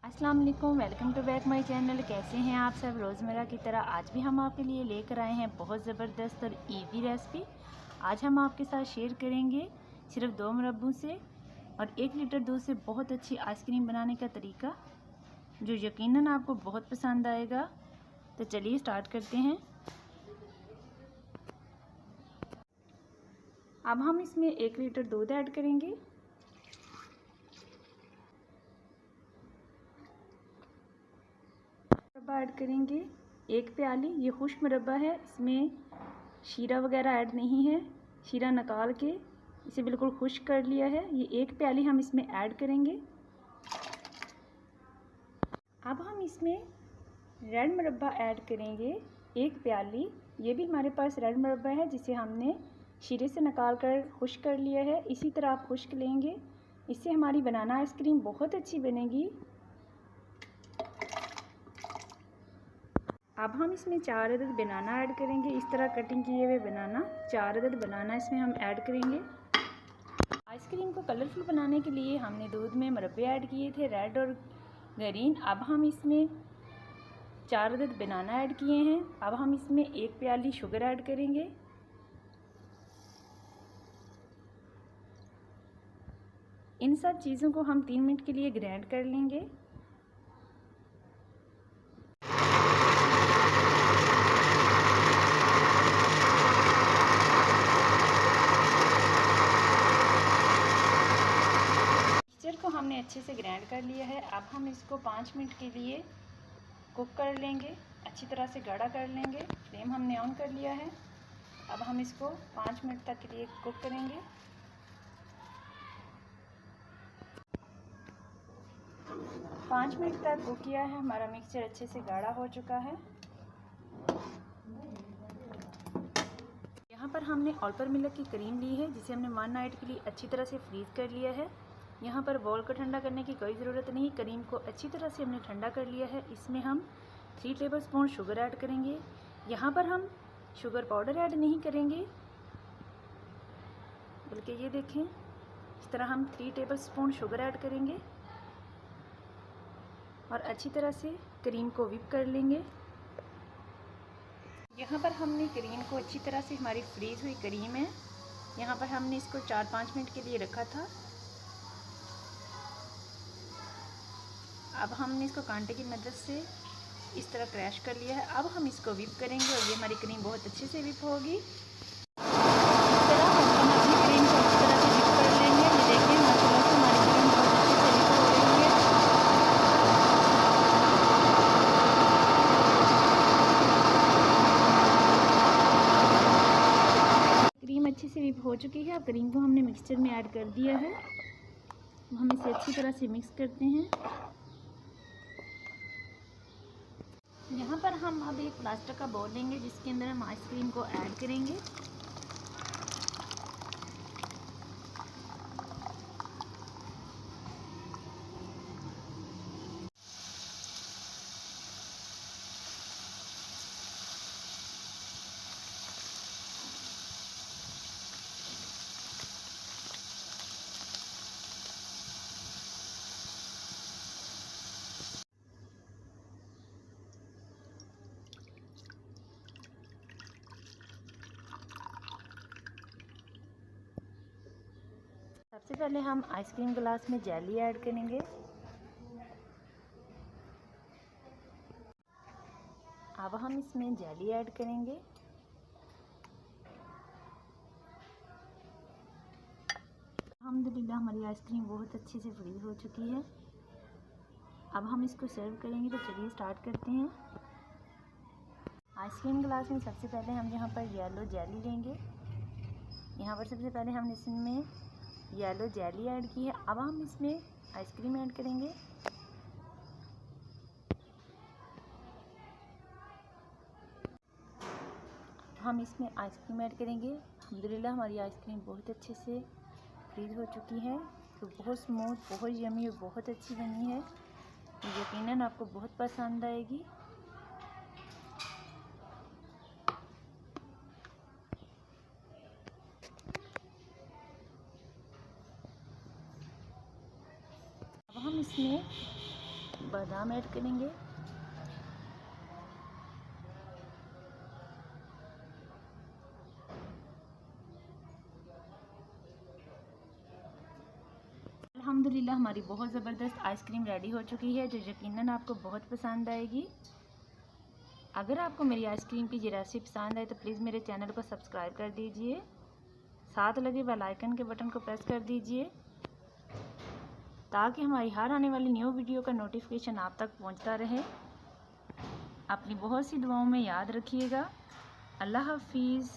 अस्सलाम वालेकुम, welcome to back my channel. कैसे हैं आप सब? रोज़मर्रा की तरह आज भी हम आपके लिए लेकर आए हैं बहुत ज़बरदस्त और इजी रेसिपी। आज हम आपके साथ शेयर करेंगे सिर्फ 2 मुरब्बों से और 1 लीटर दूध से बहुत अच्छी आइसक्रीम बनाने का तरीका, जो यकीनन आपको बहुत पसंद आएगा। तो चलिए स्टार्ट करते हैं। अब हम इसमें 1 लीटर दूध ऐड करेंगे। मुरब्बा ऐड करेंगे 1 प्याली। ये खुश्क मुरब्बा है, इसमें शीरा वगैरह ऐड नहीं है। शीरा निकाल के इसे बिल्कुल खुश्क कर लिया है। ये 1 प्याली हम इसमें ऐड करेंगे। अब हम इसमें रेड मुरब्बा ऐड करेंगे 1 प्याली। ये भी हमारे पास रेड मुरब्बा है जिसे हमने शीरे से निकाल कर खुश्क कर लिया है। इसी तरह आप खुश्क लेंगे, इससे हमारी बनाना आइसक्रीम बहुत अच्छी बनेगी। अब हम इसमें 4 अदद बनाना ऐड करेंगे। इस तरह कटिंग किए हुए बनाना, 4 अदद बनाना इसमें हम ऐड करेंगे। आइसक्रीम को कलरफुल बनाने के लिए हमने दूध में मुरब्बे ऐड किए थे, रेड और ग्रीन। अब हम इसमें 4 अदद बनाना ऐड किए हैं। अब हम इसमें 1 प्याली शुगर ऐड करेंगे। इन सब चीज़ों को हम 3 मिनट के लिए ग्राइंड कर लेंगे। मिक्सचर को हमने अच्छे से ग्राइंड कर लिया है। अब हम इसको 5 मिनट के लिए कुक कर लेंगे, अच्छी तरह से गाढ़ा कर लेंगे। फ्लेम हमने ऑन कर लिया है। अब हम इसको 5 मिनट तक के लिए कुक करेंगे। 5 मिनट तक कुक किया है, हमारा मिक्सचर अच्छे से गाढ़ा हो चुका है। यहाँ पर हमने ऑल्पर मिल्क की क्रीम ली है, जिसे हमने 1 नाइट के लिए अच्छी तरह से फ्रीज़ कर लिया है। यहाँ पर बॉल को ठंडा करने की कोई ज़रूरत नहीं, क्रीम को अच्छी तरह से हमने ठंडा कर लिया है। इसमें हम 3 टेबलस्पून शुगर ऐड करेंगे। यहाँ पर हम शुगर पाउडर ऐड नहीं करेंगे, बल्कि ये देखें, इस तरह हम 3 टेबलस्पून शुगर ऐड करेंगे और अच्छी तरह से क्रीम को व्हिप कर लेंगे। यहाँ पर हमने क्रीम को अच्छी तरह से, हमारी फ्रीज हुई क्रीम है, यहाँ पर हमने इसको 4-5 मिनट के लिए रखा था। अब हमने इसको कांटे की मदद से इस तरह क्रैश कर लिया है। अब हम इसको व्हिप करेंगे और ये हमारी क्रीम बहुत अच्छे से व्हिप होगी। इस तरह हम अपनी क्रीम को अच्छी तरह से व्हिप कर लेंगे। ये देखिए, माशाल्लाह से हमारी क्रीम बहुत अच्छे से व्हिप हो रही है। क्रीम अच्छे से व्हिप हो चुकी है। अब क्रीम को हमने मिक्सचर में ऐड कर दिया है। हम इसे अच्छी तरह से मिक्स करते हैं। यहाँ पर हम अब एक प्लास्टिक का बाउल लेंगे, जिसके अंदर हम आइसक्रीम को ऐड करेंगे। सबसे पहले हम आइसक्रीम ग्लास में जेली ऐड करेंगे। अब हम इसमें जेली ऐड करेंगे। अल्हम्दुलिल्लाह हमारी आइसक्रीम बहुत अच्छे से फ्रीज हो चुकी है। अब हम इसको सर्व करेंगे, तो चलिए स्टार्ट करते हैं। आइसक्रीम ग्लास में सबसे पहले हम यहाँ पर येलो जेली लेंगे। यहाँ पर सबसे पहले हमने इसमें येलो जेली ऐड की है। अब हम इसमें आइसक्रीम ऐड करेंगे। हम इसमें आइसक्रीम ऐड करेंगे। अल्हम्दुलिल्लाह हमारी आइसक्रीम बहुत अच्छे से फ्रीज हो चुकी है, तो बहुत स्मूथ, बहुत यमी और बहुत अच्छी बनी है। यकीनन आपको बहुत पसंद आएगी। अब हम इसमें बादाम ऐड करेंगे। अल्हम्दुलिल्लाह हमारी बहुत ज़बरदस्त आइसक्रीम रेडी हो चुकी है, जो यकीनन आपको बहुत पसंद आएगी। अगर आपको मेरी आइसक्रीम की ये रेसिपी पसंद आए तो प्लीज़ मेरे चैनल को सब्सक्राइब कर दीजिए, साथ लगे बेल आइकन के बटन को प्रेस कर दीजिए ताकि हमारी हर आने वाली न्यू वीडियो का नोटिफिकेशन आप तक पहुंचता रहे। अपनी बहुत सी दुआओं में याद रखिएगा। अल्लाह हाफिज़।